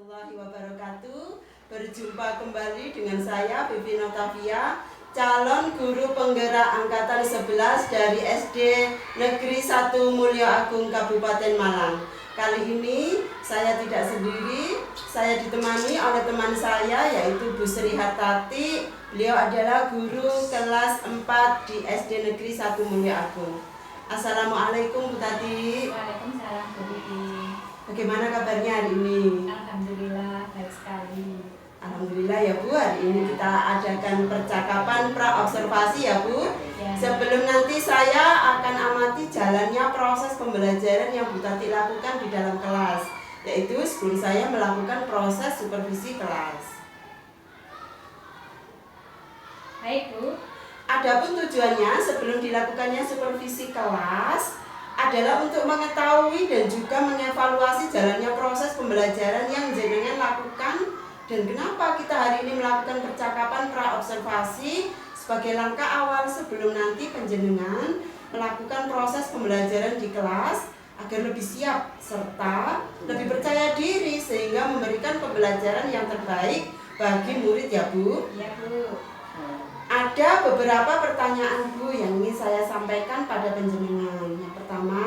warahmatullahi wabarakatuh. Berjumpa kembali dengan saya Vivi Notavia, calon guru penggerak angkatan 11 dari SD Negeri 1 Mulyo Agung Kabupaten Malang. Kali ini saya tidak sendiri, saya ditemani oleh teman saya yaitu Bu Sri Hartati. Beliau adalah guru kelas 4 di SD Negeri 1 Mulyo Agung. Assalamualaikum Bu Tati. Waalaikumsalam Bu Vivi. Bagaimana kabarnya hari ini? Alhamdulillah baik sekali. Alhamdulillah ya Bu, hari ini kita adakan percakapan pra-observasi ya Bu. Ya. Sebelum nanti saya akan amati jalannya proses pembelajaran yang Bu Tati lakukan di dalam kelas, yaitu sebelum saya melakukan proses supervisi kelas. Baik Bu. Adapun tujuannya sebelum dilakukannya supervisi kelas adalah untuk mengetahui dan juga mengevaluasi jalannya proses pembelajaran yang jenengan lakukan dan kenapa kita hari ini melakukan percakapan pra-observasi sebagai langkah awal sebelum nanti penjenengan melakukan proses pembelajaran di kelas agar lebih siap serta lebih percaya diri sehingga memberikan pembelajaran yang terbaik bagi murid ya Bu. Ya Bu. Ada beberapa pertanyaan Bu yang ingin saya sampaikan pada penjenengan. Yang pertama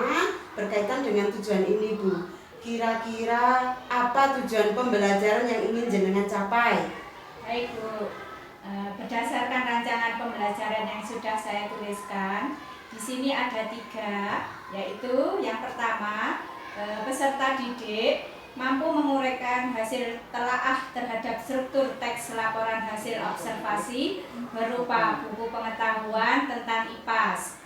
berkaitan dengan tujuan ini Bu. Kira-kira apa tujuan pembelajaran yang ingin jenengan capai? Baik Bu. Berdasarkan rancangan pembelajaran yang sudah saya tuliskan, di sini ada 3, yaitu yang pertama peserta didik mampu menguraikan hasil telaah terhadap struktur teks laporan hasil observasi berupa buku pengetahuan tentang IPAS.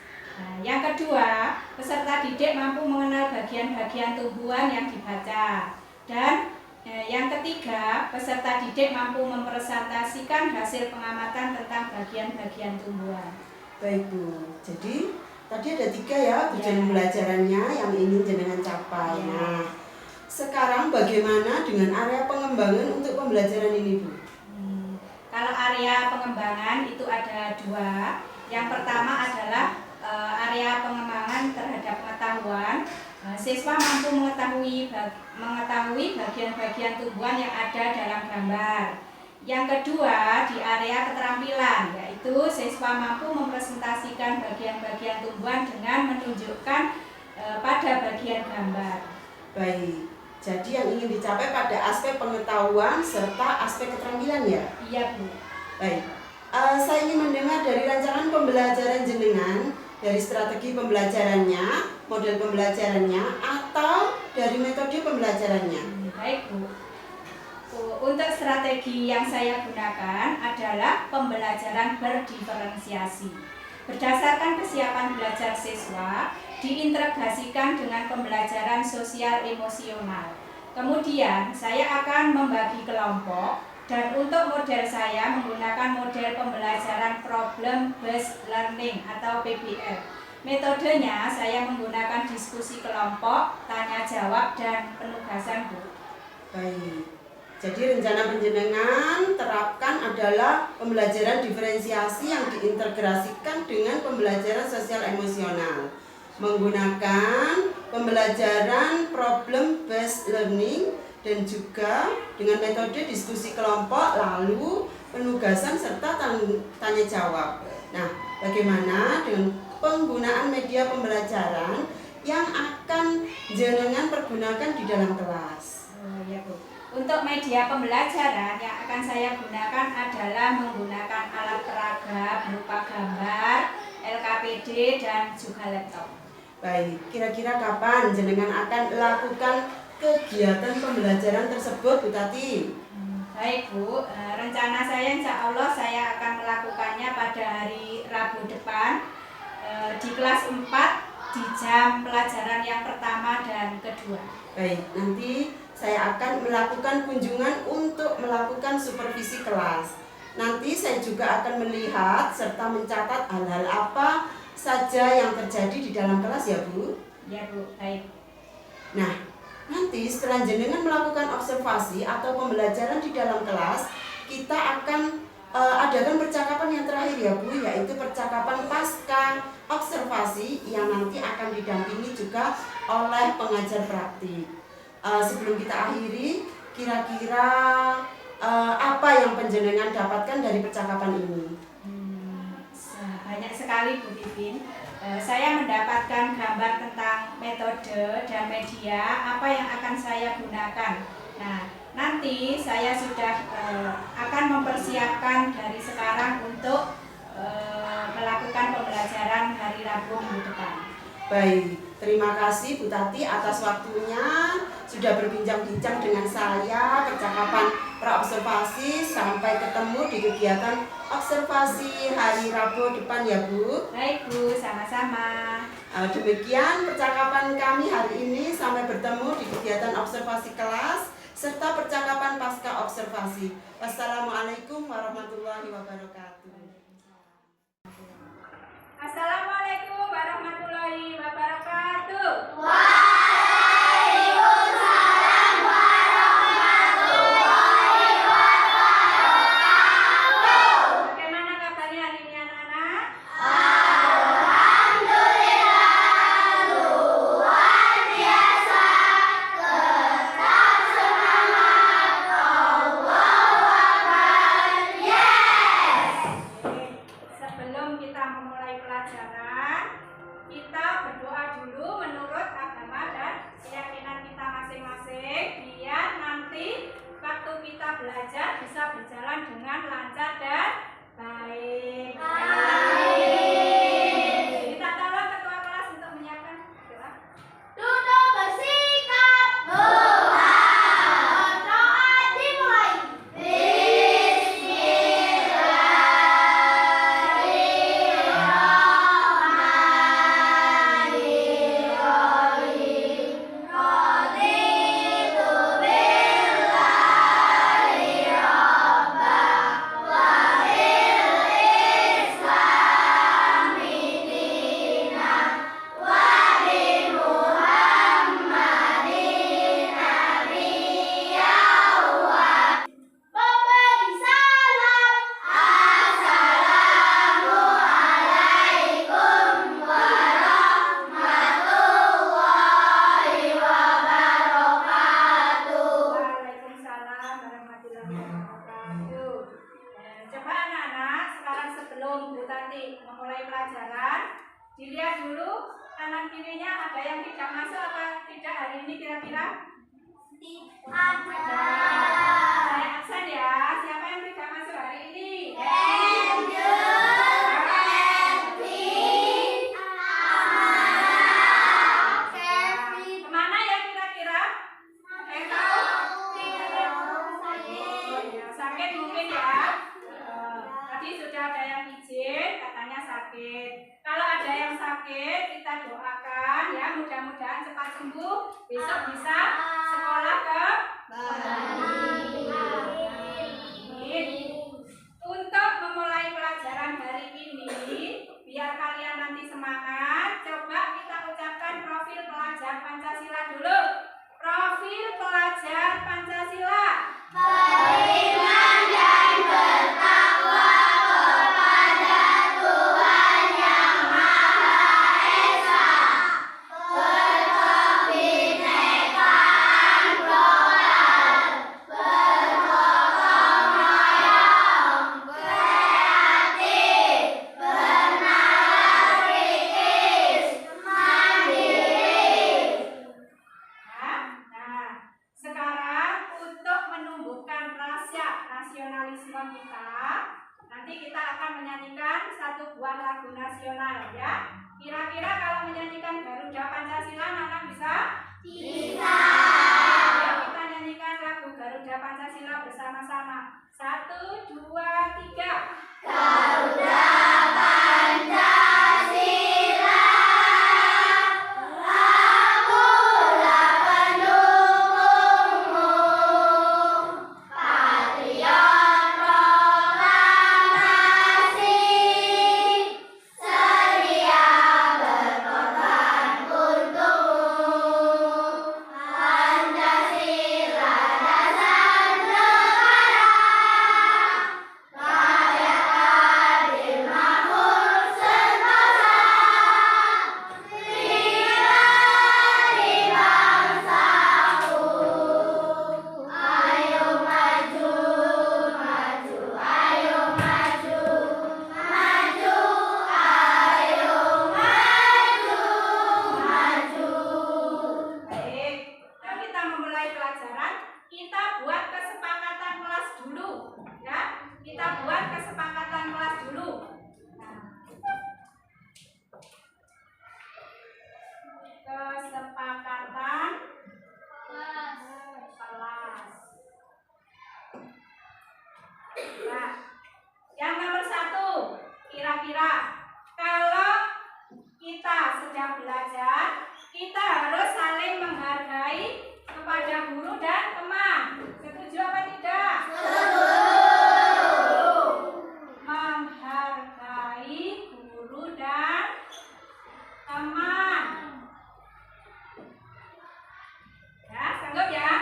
Yang kedua, peserta didik mampu mengenal bagian-bagian tumbuhan yang dibaca. Dan yang ketiga, peserta didik mampu mempresentasikan hasil pengamatan tentang bagian-bagian tumbuhan. Baik Bu, jadi tadi ada 3 ya tujuan pembelajarannya yang ingin jenengan capai. Nah, sekarang bagaimana dengan area pengembangan untuk pembelajaran ini Bu? Kalau area pengembangan itu ada 2. Yang pertama adalah area pengembangan terhadap pengetahuan. Siswa mampu mengetahui bagian-bagian tumbuhan yang ada dalam gambar. Yang kedua di area keterampilan, yaitu siswa mampu mempresentasikan bagian-bagian tumbuhan dengan menunjukkan pada bagian gambar. Baik. Jadi yang ingin dicapai pada aspek pengetahuan serta aspek keterampilan ya? Iya Bu. Baik, saya ingin mendengar dari rancangan pembelajaran jenengan, dari strategi pembelajarannya, model pembelajarannya, atau dari metode pembelajarannya. Baik Bu. Untuk strategi yang saya gunakan adalah pembelajaran berdiferensiasi. Berdasarkan kesiapan belajar siswa, diintegrasikan dengan pembelajaran sosial emosional. Kemudian saya akan membagi kelompok dan untuk model saya menggunakan model pembelajaran problem based learning atau PBL. Metodenya saya menggunakan diskusi kelompok, tanya jawab dan penugasan Bu. Baik. Jadi rencana penjenengan terapkan adalah pembelajaran diferensiasi yang diintegrasikan dengan pembelajaran sosial emosional, menggunakan pembelajaran problem based learning dan juga dengan metode diskusi kelompok lalu penugasan serta tanya jawab. Nah, bagaimana dengan penggunaan media pembelajaran yang akan jenengan pergunakan di dalam kelas? Ya Bu. Untuk media pembelajaran yang akan saya gunakan adalah menggunakan alat peraga berupa gambar, LKPD dan juga laptop. Baik, kira-kira kapan jenengan akan lakukan kegiatan pembelajaran tersebut Bu Tati? Baik Bu, rencana saya insya Allah saya akan melakukannya pada hari Rabu depan di kelas 4 di jam pelajaran yang pertama dan kedua. Baik, nanti saya akan melakukan kunjungan untuk melakukan supervisi kelas. Nanti saya juga akan melihat serta mencatat hal-hal apa saja yang terjadi di dalam kelas ya Bu? Ya Bu, baik. Nah, nanti setelah jenengan melakukan observasi atau pembelajaran di dalam kelas, kita akan adakan percakapan yang terakhir ya Bu, yaitu percakapan pasca observasi yang nanti akan didampingi juga oleh pengajar praktik. Sebelum kita akhiri, Kira-kira apa yang panjenengan dapatkan dari percakapan ini? Banyak sekali Bu Pipin. Saya mendapatkan gambar tentang metode dan media apa yang akan saya gunakan. Nah, nanti saya sudah akan mempersiapkan dari sekarang untuk melakukan pembelajaran hari Rabu minggu depan. Baik, terima kasih Bu Tati atas waktunya sudah berbincang-bincang dengan saya, percakapan praobservasi. Sampai ketemu di kegiatan observasi hari Rabu depan ya Bu. Baik Bu, sama-sama. Demikian percakapan kami hari ini. Sampai bertemu di kegiatan observasi kelas serta percakapan pasca observasi. Wassalamualaikum warahmatullahi wabarakatuh. Assalamualaikum warahmatullahi wabarakatuh. Waalaikumsalam warahmatullahi wabarakatuh. Bagaimana kabarnya hari ini anak-anak? Alhamdulillah, luar biasa. Tetap semangat. Allahu Akbar. Yes. Sebelum kita memulai pelajaran, kita berdoa dulu menurut agama dan keyakinan kita masing-masing, biar nanti waktu kita belajar bisa berjalan dengan lancar dan baik. Kita tolong ketua kelas untuk menyiapkan doa. Duduk bersikap. Doa dimulai. Bismillahirrahmanirrahim. Raditu billahi rabba wa bil islami dinan wa bi Muhammadin nabiyyan wa memberi salam. Assalamualaikum warahmatullahi wabarakatuh. Waalaikumsalam warahmatullahi wabarakatuh. Coba anak-anak, sekarang sebelum Bu Tati memulai pelajaran, dilihat dulu kanan kirinya ada yang tidak masuk apa tidak hari ini kira-kira? Saya absen ya. Siapa yang tidak masuk hari ini? Kemana ya kira-kira? Sakit mungkin ya. Tadi sudah ada yang izin, katanya sakit. Kalau ada yang sakit, kita doakan ya, mudah-mudahan cepat sembuh, besok bisa sekolah ke Untuk memulai pelajaran hari ini, biar kalian nanti semangat, coba kita ucapkan profil pelajar Pancasila dulu. Profil pelajar Pancasila. Beriman dan bertakwa kepada Tuhan Yang Maha Esa. Berkebinekaan plural. Bergotong royong. Kreatif. Bernalar kritis. Mandiri. Nah, sekarang untuk menumbuhkan rasa nasionalisme kita, nanti kita akan menyanyikan satu buah lagu nasional ya. Kira-kira kalau menyanyikan Garuda Pancasila, anak bisa? Bisa. Ayo kita nyanyikan lagu Garuda Pancasila bersama-sama. 1, 2, 3. Garuda Pancasila, akulah pendukungmu. Patriot proklamasi, sedia berkorban untukmu. Pancasila dasar negara, pembelajaran, kita buat kesepakatan kelas dulu, ya. Kita buat kesepakatan kelas dulu. Kesepakatan kelas. Nah, yang nomor 1, kira-kira kalau kita sedang belajar, kita harus saling menghargai kepada guru dan teman. Setuju apa tidak? Menghargai guru dan teman. Ya, sanggup ya?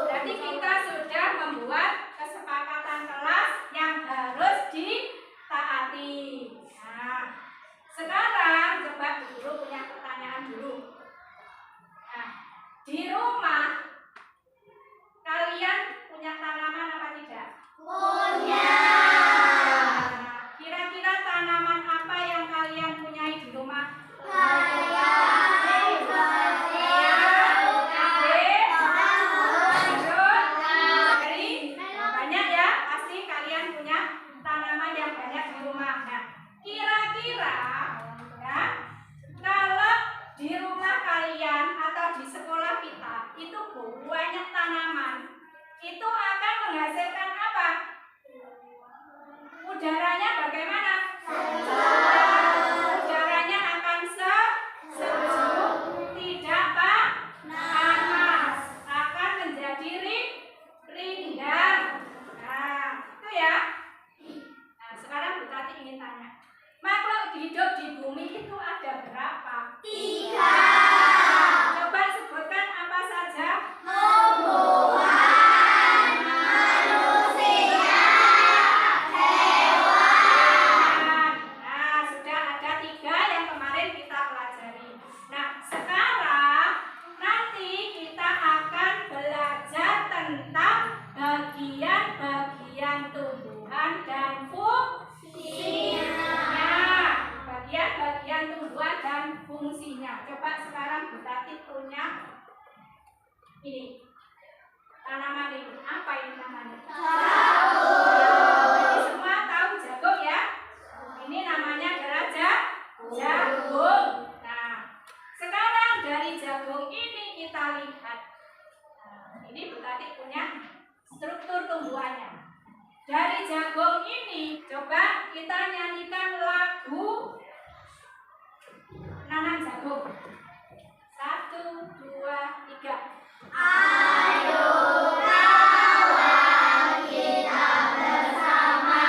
Berarti kita sudah membuat kesepakatan kelas yang harus ditaati. Nah, sekarang coba guru punya pertanyaan dulu. Nah, di rumah kalian punya tanaman apa tidak? Punya. Nah, kira-kira tanaman apa yang kalian punyai di rumah? Banyak ya, pasti kalian punya tanaman yang banyak di rumah. Nah, kira-kira ya, kalau di rumah kalian atau di sekolah kita itu banyak tanaman, itu akan menghasilkan apa? Udaranya bagaimana? Udaranya akan sejuk, tidak panas, akan menjadi rindang. Nah, itu ya. Nah, sekarang Bu Tati ingin tanya, makhluk hidup di bumi itu ada berapa? 3. Coba sebutkan apa saja? Tumbuhan, manusia, hewan. Nah, sudah ada 3 yang kemarin kita pelajari. Nah, sekarang nanti kita akan belajar tentang bagian-bagian tumbuhan dan fungsinya. Bagian-bagian tumbuhan dan fungsinya. Coba sekarang Bu Tati punya ini tanaman ini. Apa ini namanya? Jadi semua tahu jagung ya? Ini namanya adalah jagung. Nah, sekarang dari jagung ini kita lihat. Nah, ini Bu Tati punya struktur tumbuhannya. Dari jagung ini, coba kita nyanyikan lagu nanam jagung. 1, 2, 3. Ayo kawan kita bersama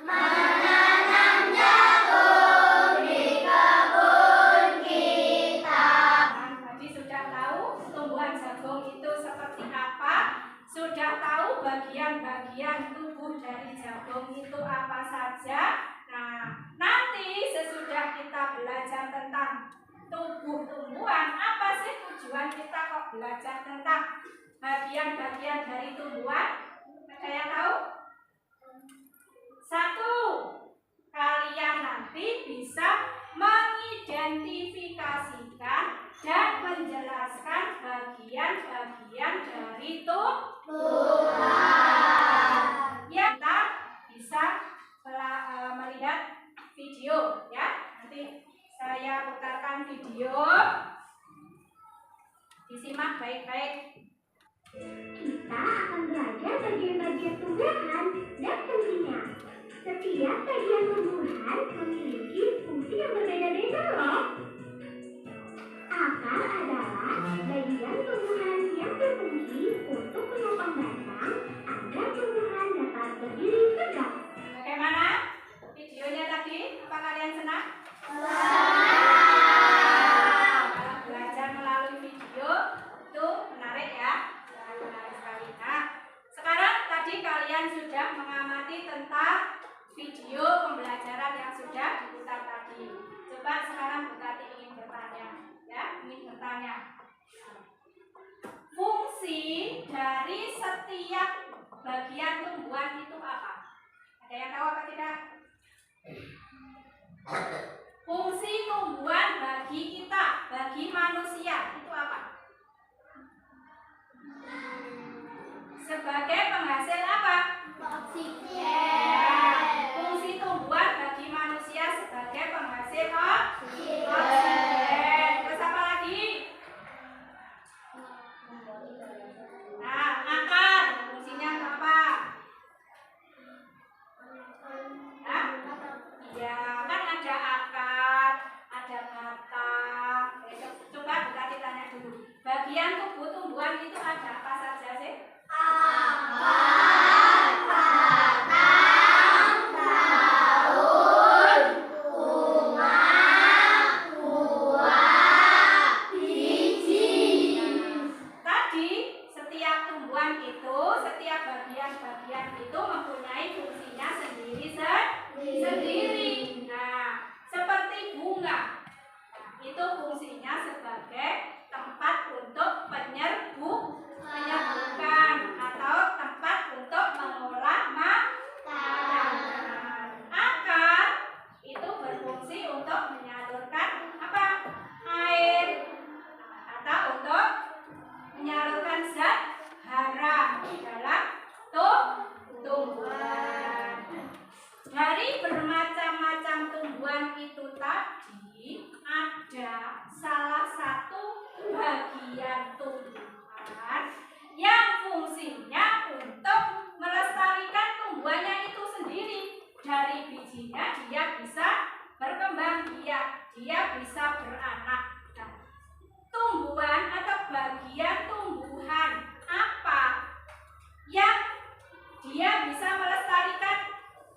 menanam jagung di kebun kita. Nah, tadi sudah tahu tumbuhan jagung itu seperti apa? Sudah tahu bagian-bagian tubuh dari jagung itu apa saja? Nah, nanti sesudah kita belajar tentang tubuh tumbuhan, apa sih tujuan kita kok belajar tentang bagian-bagian dari tumbuhan? Ada yang tahu? 1, kalian nanti bisa mengidentifikasikan dan menjelaskan bagian-bagian dari tumbuhan. Ya, kita bisa melihat video ya. Nanti saya putarkan video. Disimak baik-baik. Kita akan belajar bagian-bagian tumbuhan dan fungsinya. Setiap bagian tumbuhan memiliki fungsi yang berbeda-beda loh. Akar adalah bagian tumbuhan yang berfungsi untuk menopang batang agar tumbuhan dapat berdiri tegak. Bagaimana videonya tadi? Apa kalian senang? Kalau belajar melalui video itu menarik ya, menarik sekali. Nah, sekarang tadi kalian sudah mengamati tentang video pembelajaran yang sudah diputar tadi. Coba sekarang Bu Tati ingin bertanya, ya, fungsi dari setiap bagian tumbuhan itu apa? Ada yang tahu apa tidak? Fungsi tumbuhan bagi kita, bagi manusia itu apa? Nah, akar fungsinya apa? Hah? Iya, kan ada akar, ada batang. Coba kita tanya dulu. Bagian tubuh tumbuhan itu ada apa saja sih? Akar, batang, daun, bunga, buah, biji. Tadi setiap tumbuhan itu, setiap bagian-bagian itu mempunyai fungsinya sendiri. Nah, seperti bunga, itu fungsinya sebagai tempat untuk penyerbukan atau tempat untuk mengolah makanan. Akar itu berfungsi untuk menyalurkan apa? Air atau untuk menyalurkan zat hara dalam tumbuhan. Dari bermacam-macam tumbuhan itu tadi ada salah satu bagian tumbuhan yang fungsinya untuk melestarikan tumbuhannya itu sendiri. Dari bijinya dia bisa berkembang biak, dia bisa beranak. Nah, tumbuhan atau bagian tumbuhan apa yang dia bisa melestarikan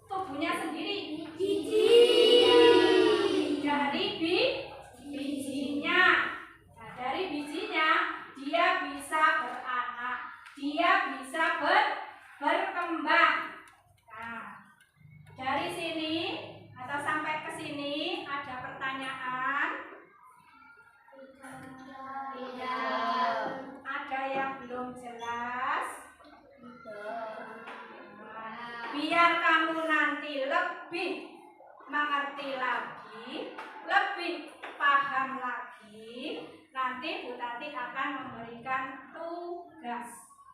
tubuhnya sendiri? Biji. Dari bijinya. Nah, dari bijinya dia bisa beranak, dia bisa berkembang. Nah, dari sini atau sampai ke sini ada pertanyaan? Tidak. Ada yang belum jelas? Biar kamu nanti lebih mengerti lagi, lebih paham lagi, nanti Bu Tati akan memberikan tugas.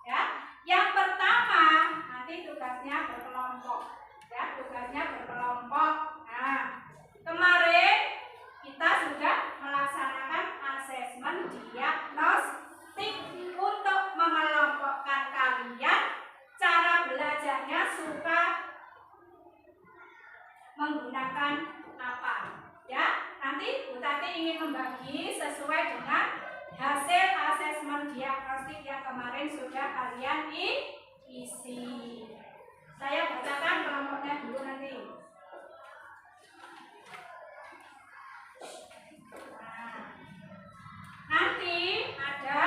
Ya, yang pertama nanti tugasnya berkelompok. Ya, tugasnya berkelompok. Nah, kemarin kita sudah melaksanakan asesmen diagnostik untuk mengelompokkan kalian. Cara belajarnya suka menggunakan apa? Ya, nanti Bu Tati ingin membagi sesuai dengan hasil asesmen diagnostik yang kemarin sudah kalian isi. Saya bacakan kelompoknya dulu nanti. Nah, nanti ada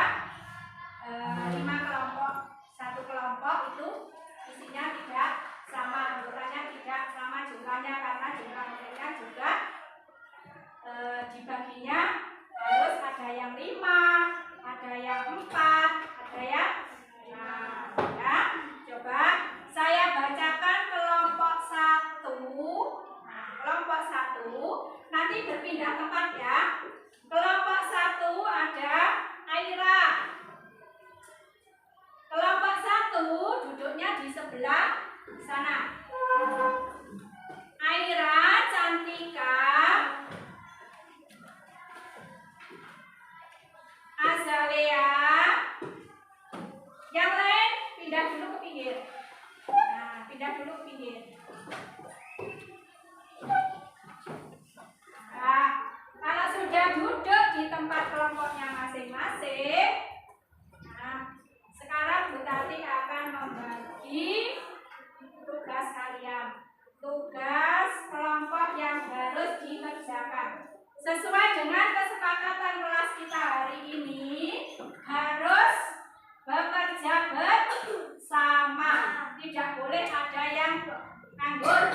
5 kelompok. Satu kelompok itu isinya tidak sama, anggotanya tidak sama jumlahnya karena jumlah muridnya juga dibaginya harus ada yang 5, ada yang 4, ada yang ya. Coba saya bacakan kelompok 1. Nah, kelompok 1 nanti berpindah tempat ya. Kelompok 1 ada Aira. Kelompok 1 duduknya di sebelah sana. Aira, Cantika, Azalea. Yang lain pindah dulu ke pinggir. Nah, pindah dulu ke pinggir. Nah, kalau sudah duduk di tempat kelompoknya masing-masing, nah, sekarang Bu Tati akan membagi tugas kalian. Tugas kelompok yang harus dikerjakan. Sesuai dengan kesepakatan kelas kita hari ini, harus bekerja bersama. Tidak boleh ada yang nganggur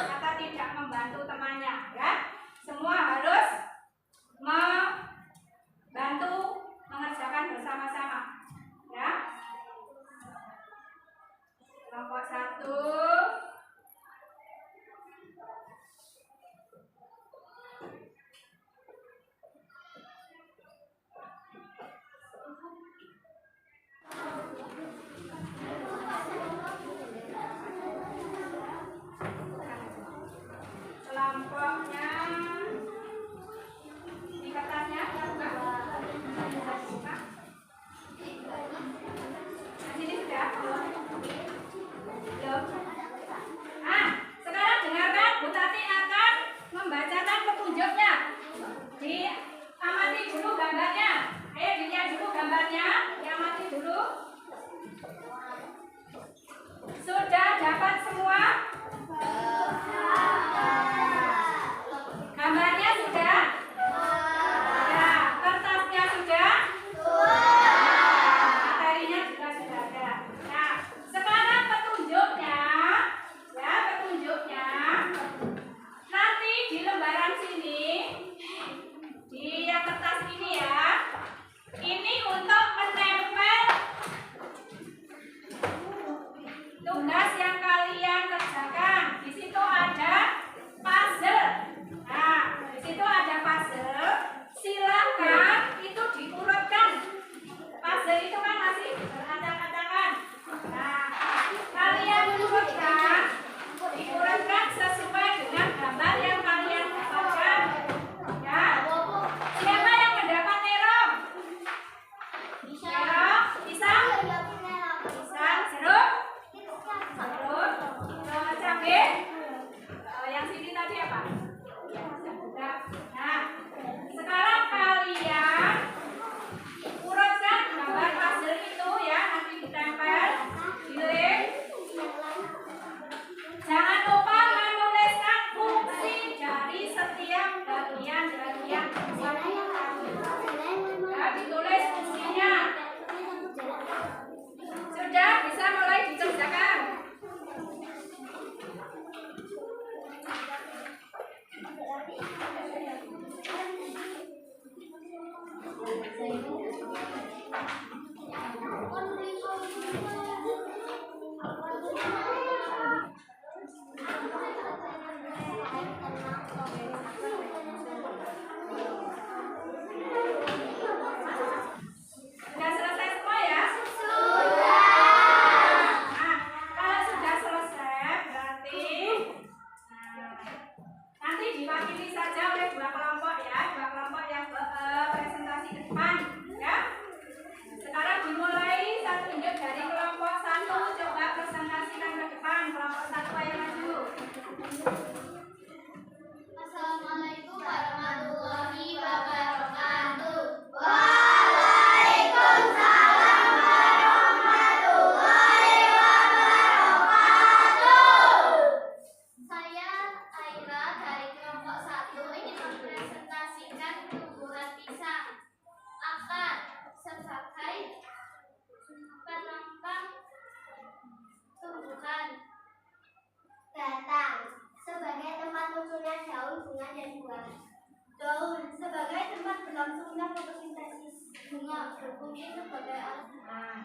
berfungsi sebagai alat. Nah,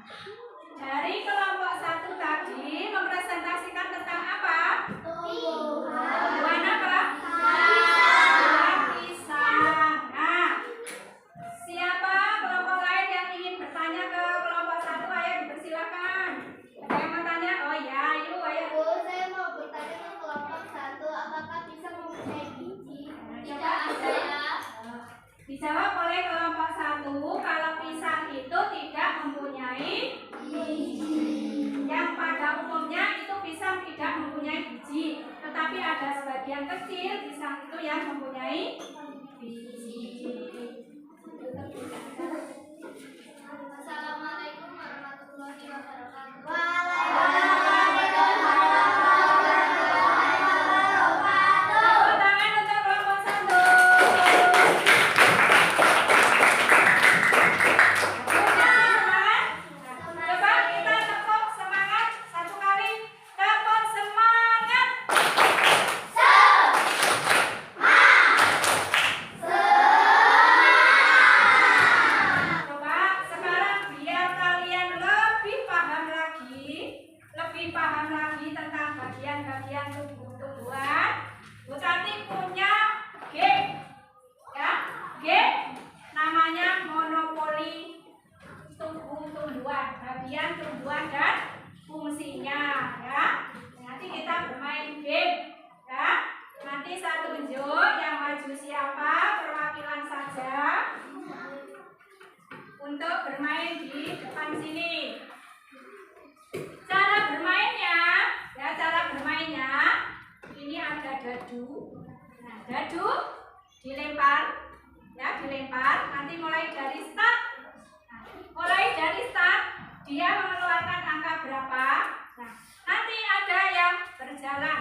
dari kelompok 1 tadi mempresentasikan tentang apa? Tumbuhan apa? Tumbuhan pisang. Nah, siapa kelompok lain yang ingin bertanya ke kelompok 1? Ayo dipersilakan. Ada yang mau tanya? Oh ya, ayo. Bu, saya mau bertanya ke kelompok 1, apakah pisang mempunyai biji? Tidak ada ya. Dijawab oleh kelompok 1 kalau pisang itu tidak mempunyai biji. Yang pada umumnya itu pisang tidak mempunyai biji, tetapi ada sebagian kecil pisang itu yang mempunyai biji. Assalamualaikum warahmatullahi wabarakatuh. Tepuk tangan untuk kelompok 1. Coba kita tepuk semangat satu kali. Tepuk semangat. Coba sekarang biar kalian lebih paham lagi tentang bagian-bagian tumbuh-tumbuhan. Bu Tati punya game, ya, game namanya monopoli tumbuh-tumbuhan, bagian tumbuhan dan fungsinya, ya. Nanti kita bermain game, ya. Nanti saya tunjuk yang maju siapa, perwakilan saja untuk bermain di depan sini. Cara bermainnya, ini ada dadu. Nah, dadu dilempar, ya, nanti mulai dari start. Nah, mulai dari start dia mengeluarkan angka berapa. Nah, nanti ada yang berjalan.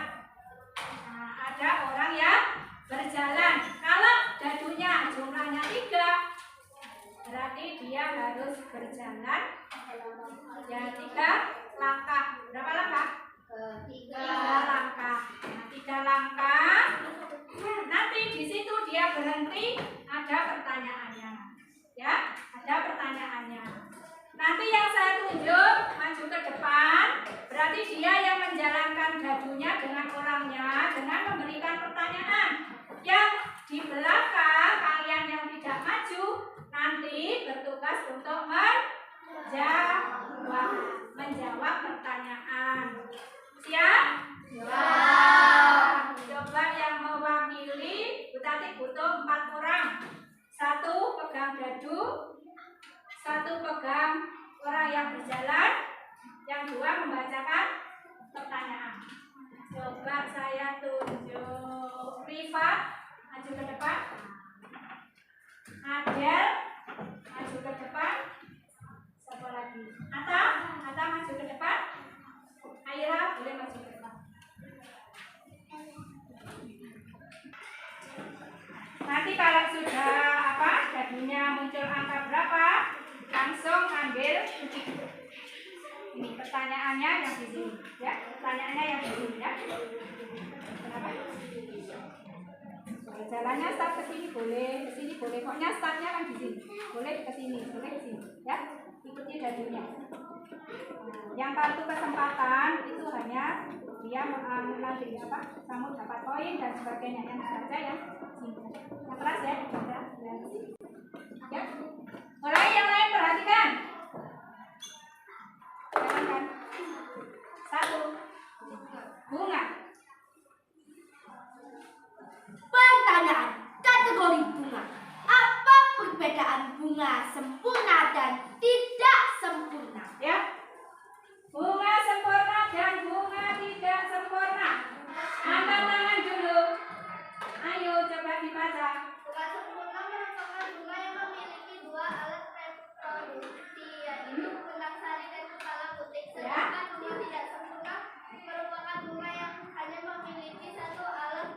Nah, ada orang yang berjalan. Kalau dadunya jumlahnya 3, berarti dia harus berjalan ya 3 langkah. Berapa langkah? 3 langkah. Nah, 3 langkah. Nanti di situ dia berhenti, ada pertanyaannya. Ya, ada pertanyaannya. Nanti yang saya tunjuk maju ke depan, berarti dia yang menjalankan dadunya dengan orangnya dengan memberikan pertanyaan. Yang di belakang kalian yang tidak maju nanti bertugas untuk menjawab pertanyaan. Siap? Ya. Coba yang mewakili, Bu Tati butuh 4 orang. 1 pegang dadu, 1 pegang orang yang berjalan, yang 2 membacakan pertanyaan. Coba saya tunjuk Rifa, maju ke depan. Adel, maju ke depan. Siapa lagi? Ata maju ke depan. Aira boleh maju ke depan. Nanti kalau sudah dadunya muncul angka berapa, langsung ambil. Ini pertanyaannya yang di sini, ya. Pertanyaannya yang di sini, ya. Kenapa? Jalannya start ke sini boleh, ke sini boleh. Pokoknya startnya kan di sini. Boleh ke sini, boleh ke sini, ya. Ikuti dadunya. Yang kartu kesempatan itu hanya dia nanti kamu dapat poin dan sebagainya. Yang saja yang singkat. Yang keras ya, ya. Mulai yang lain perhatikan. Jangan. 1. Bunga. Pertanyaan kategori bunga. Apa perbedaan bunga sempurna dan tidak sempurna? Ya. Bunga sempurna dan bunga tidak sempurna. Angkat tangan dulu. Ayo coba dibaca. Bunga sempurna merupakan bunga yang memiliki 2 alat reproduksi, yaitu benang sari dan kepala putih. Sedangkan bunga tidak sempurna merupakan bunga yang hanya memiliki 1 alat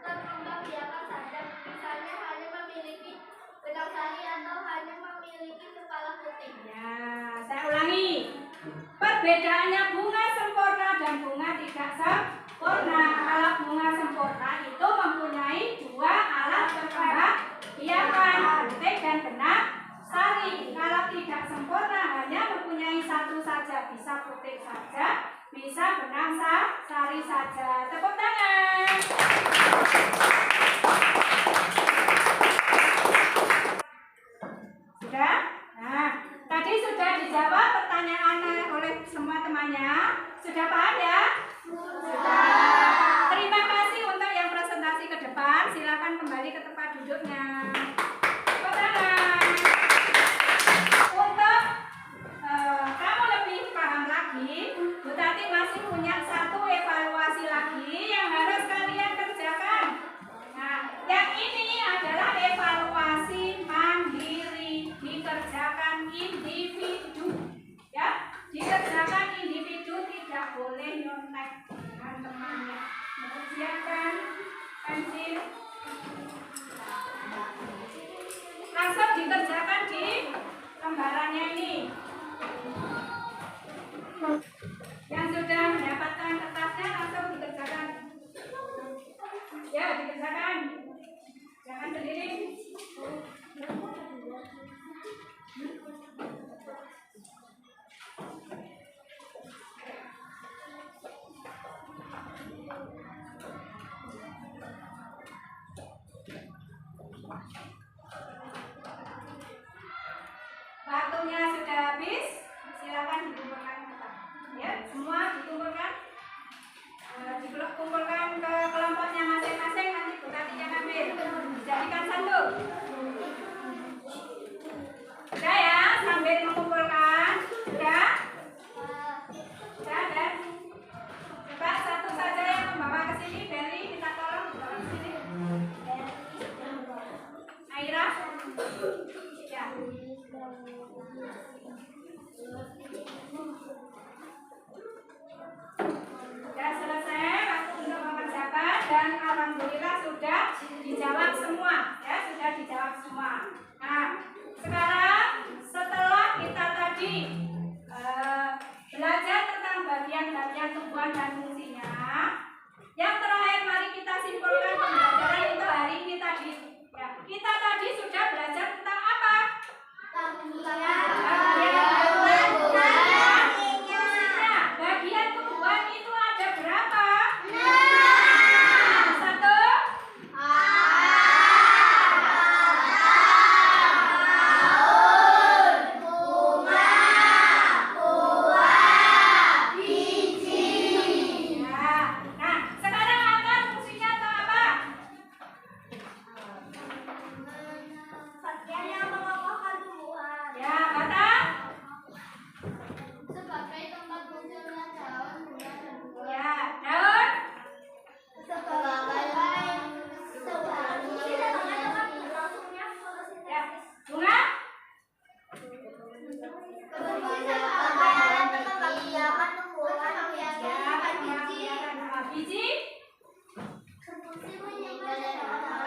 berkembang biakan saja. Misalnya hanya memiliki benang sari atau hanya memiliki kepala putih. Ya, saya ulangi. Perbedaannya bunga sempurna dan bunga tidak sempurna. Kalau bunga sempurna itu mempunyai 2 alat berkembang biakan, putih dan benang sari. Kalau tidak sempurna hanya mempunyai satu saja, bisa putih saja, bisa benang sari saja. Tepuk tangan. Sudah? Nah, tadi sudah dijawab pertanyaan oleh semua temannya. Sudah paham ya? Sudah. Terima kasih untuk yang presentasi ke depan. Silakan kembali ke tempat duduknya. Tepuk tangan. Untuk kamu lebih paham lagi, Bu Tati masih punya satu evaluasi lagi yang harus kalian kerjakan. Nah, yang ini adalah evaluasi mandiri, dikerjakan individu. Ya, dikerjakan individu, tidak boleh nyontek dengan temannya. Siapkan pensil. Langsung dikerjakan di lembarannya ini. Yang sudah mendapatkan kertasnya langsung dikerjakan. Ya, dikerjakan. Jangan sendiri. Waktunya sudah habis, silakan dikumpulkan kertas. Ya, semua dikumpulkan. Dikumpulkan ke kelompoknya masing-masing, nanti Bu Tati yang ambil. Dijadikan satu. Sudah ya, sambil mengumpulkan. Sudah? Sudah, dan coba satu saja yang membawa ke sini. Berli, kita tolong bawa ke sini. Aira? Ya. Sudah selesai waktu untuk mengerjakan dan alhamdulillah sudah dijawab semua, ya, sudah dijawab semua. Nah, sekarang setelah kita tadi belajar tentang bagian-bagian tumbuhan dan fungsinya, yang terakhir mari kita simpulkan pembelajaran itu hari ini tadi. Ya, kita tadi sudah belajar tentang apa? Bagian tumbuhan itu ada berapa? 1. Nah, sekarang akar fungsinya atau apa? Yang mengokohkan tumbuhan. Ya, kata? Sebagai tempat munculnya daun, bunga, dan buah. Ya, daun? Sebagai tempat berlangsungnya Ya, fotosintesis. bunga? Biji?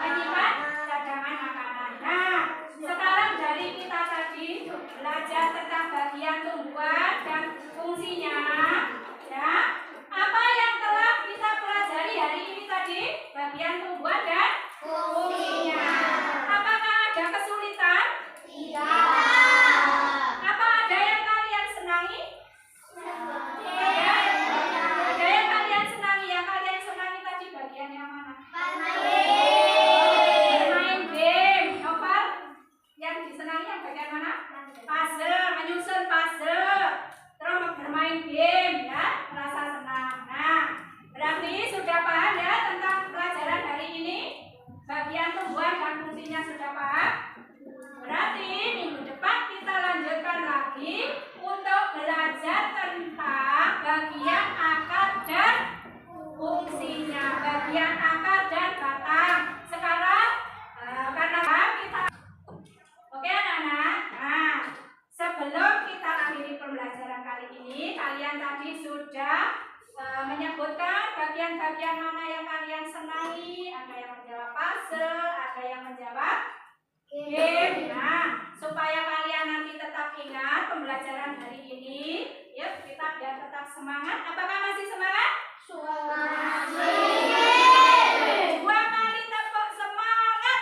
Menyimpan cadangan makanan. Nah, sekarang dari kita tadi belajar tentang bagian tumbuhan dan fungsinya, ya. Apa yang telah kita pelajari hari ini tadi? Bagian tumbuhan dan fungsinya. Apakah ada kesulitan? Apa ada yang kalian senangi? Ada yang kalian senangi? Yang kalian senangi tadi bagian yang mana? Bermain game. Novel? Yang disenangi yang bagian mana? Puzzle, menyusun puzzle. Terus bermain game, ya, merasa senang. Nah, berarti sudah paham ya tentang pelajaran hari ini? Bagian tumbuhan dan fungsinya sudah paham? Berarti minggu depan kita lanjutkan lagi untuk belajar tentang bagian akar dan fungsinya, bagian akar dan batang. Sekarang karena kita oke anak-anak. Nah, sebelum kita akhiri pembelajaran kali ini, kalian tadi sudah menyebutkan bagian-bagian mana yang kalian senangi. Ada yang menjawab puzzle, ada yang menjawab game. Nah, supaya kalian nanti tetap ingat pembelajaran hari ini, ya, kita biar tetap semangat. Apakah masih semangat? Dua kali tepuk semangat.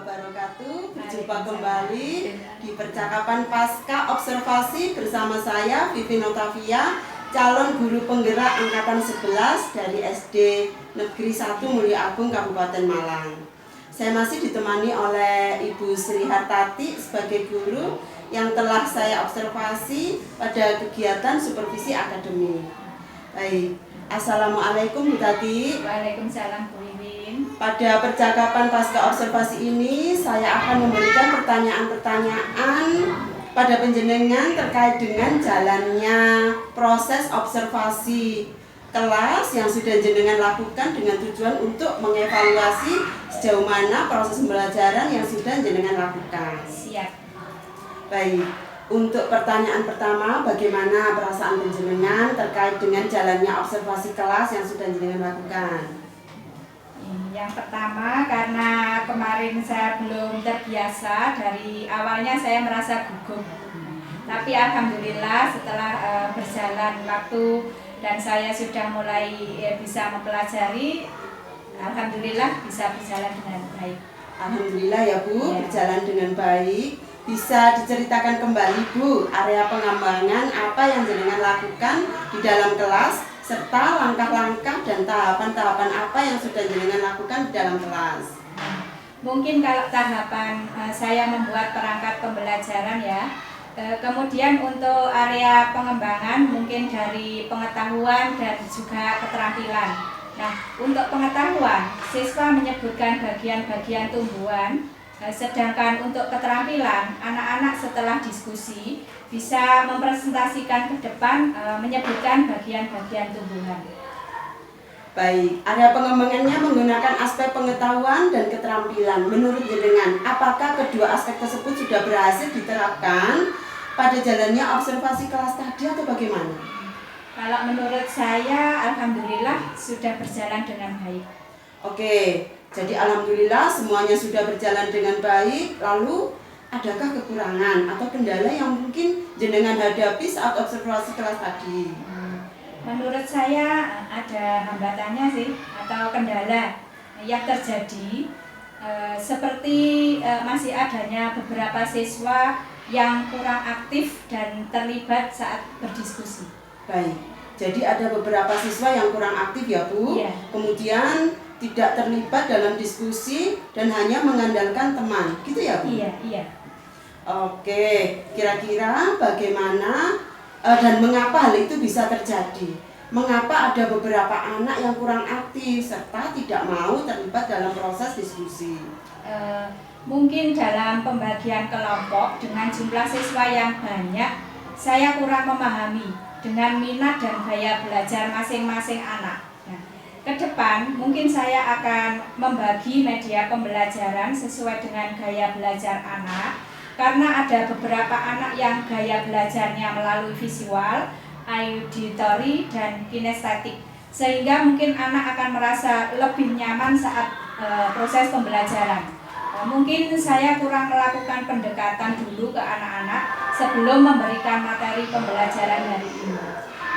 wabarakatuh. Berjumpa kembali di percakapan pasca observasi bersama saya Vivi Notavia, calon guru penggerak angkatan 11 dari SD Negeri 1 Mulia Agung Kabupaten Malang. Saya masih ditemani oleh Ibu Sri Hartati sebagai guru yang telah saya observasi pada kegiatan supervisi akademik. Baik, Assalamualaikum Bu Tati. Waalaikumsalam Bu Wiwin. Pada percakapan pasca observasi ini, saya akan memberikan pertanyaan-pertanyaan pada penjenengan terkait dengan jalannya proses observasi kelas yang sudah jenengan lakukan dengan tujuan untuk mengevaluasi sejauh mana proses pembelajaran yang sudah jenengan lakukan. Siap. Baik, untuk pertanyaan pertama, bagaimana perasaan penjenengan terkait dengan jalannya observasi kelas yang sudah jenengan lakukan? Yang pertama, karena kemarin saya belum terbiasa, dari awalnya saya merasa gugup. Tapi alhamdulillah setelah berjalan waktu dan saya sudah mulai bisa mempelajari, alhamdulillah bisa berjalan dengan baik. Alhamdulillah ya Bu, berjalan dengan baik. Bisa diceritakan kembali Bu, area pengembangan apa yang jenengan lakukan di dalam kelas, serta langkah-langkah dan tahapan-tahapan apa yang sudah jenengan lakukan di dalam kelas. Mungkin kalau tahapan saya membuat perangkat pembelajaran ya. Kemudian untuk area pengembangan mungkin dari pengetahuan dan juga keterampilan. Nah, untuk pengetahuan, siswa menyebutkan bagian-bagian tumbuhan. Sedangkan untuk keterampilan, anak-anak setelah diskusi bisa mempresentasikan ke depan menyebutkan bagian-bagian tumbuhan. Baik, area pengembangannya menggunakan aspek pengetahuan dan keterampilan. Menurut jenengan, apakah kedua aspek tersebut sudah berhasil diterapkan pada jalannya observasi kelas tadi atau bagaimana? Kalau menurut saya, alhamdulillah sudah berjalan dengan baik. Oke. Jadi alhamdulillah semuanya sudah berjalan dengan baik. Lalu adakah kekurangan atau kendala yang mungkin jenengan hadapi saat observasi kelas tadi? Menurut saya ada hambatannya sih atau kendala yang terjadi seperti masih adanya beberapa siswa yang kurang aktif dan terlibat saat berdiskusi. Baik. Jadi ada beberapa siswa yang kurang aktif ya Bu. Iya. Kemudian tidak terlibat dalam diskusi dan hanya mengandalkan teman, gitu ya Bu? Iya. Oke, kira-kira bagaimana dan mengapa hal itu bisa terjadi? Mengapa ada beberapa anak yang kurang aktif serta tidak mau terlibat dalam proses diskusi? Mungkin dalam pembagian kelompok dengan jumlah siswa yang banyak, saya kurang memahami dengan minat dan gaya belajar masing-masing anak. Ke depan mungkin saya akan membagi media pembelajaran sesuai dengan gaya belajar anak, karena ada beberapa anak yang gaya belajarnya melalui visual, auditory, dan kinestetik, sehingga mungkin anak akan merasa lebih nyaman saat proses pembelajaran. Mungkin saya kurang melakukan pendekatan dulu ke anak-anak sebelum memberikan materi pembelajaran hari ini.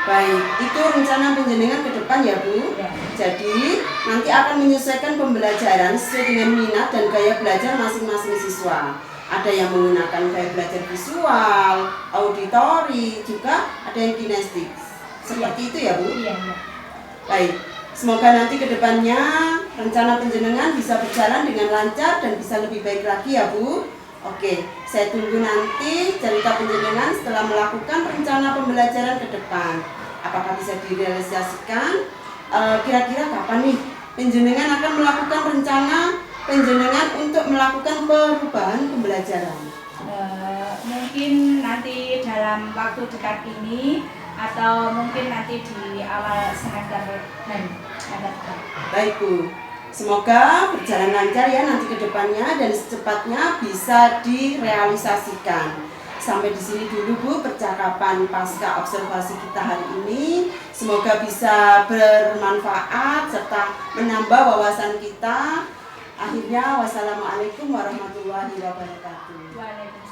Baik, itu rencana penjenengan ke depan ya Bu. Ya. Jadi nanti akan menyesuaikan pembelajaran sesuai dengan minat dan gaya belajar masing-masing siswa. Ada yang menggunakan gaya belajar visual, auditori, juga ada yang kinestik. Seperti itu ya Bu? Iya. Baik, semoga nanti ke depannya rencana penjenengan bisa berjalan dengan lancar dan bisa lebih baik lagi ya Bu. Oke, saya tunggu nanti cerita penjenengan setelah melakukan rencana pembelajaran ke depan. Apakah bisa direalisasikan? Kira-kira kapan nih penjenengan akan melakukan rencana penjenengan untuk melakukan perubahan pembelajaran? Mungkin nanti dalam waktu dekat ini atau mungkin nanti di awal semester baru. Baik Bu. Semoga berjalan lancar ya nanti ke depannya dan secepatnya bisa direalisasikan. Sampai di sini dulu Bu percakapan pasca observasi kita hari ini. Semoga bisa bermanfaat serta menambah wawasan kita. Akhirnya wassalamualaikum warahmatullahi wabarakatuh. Waalaikumsalam.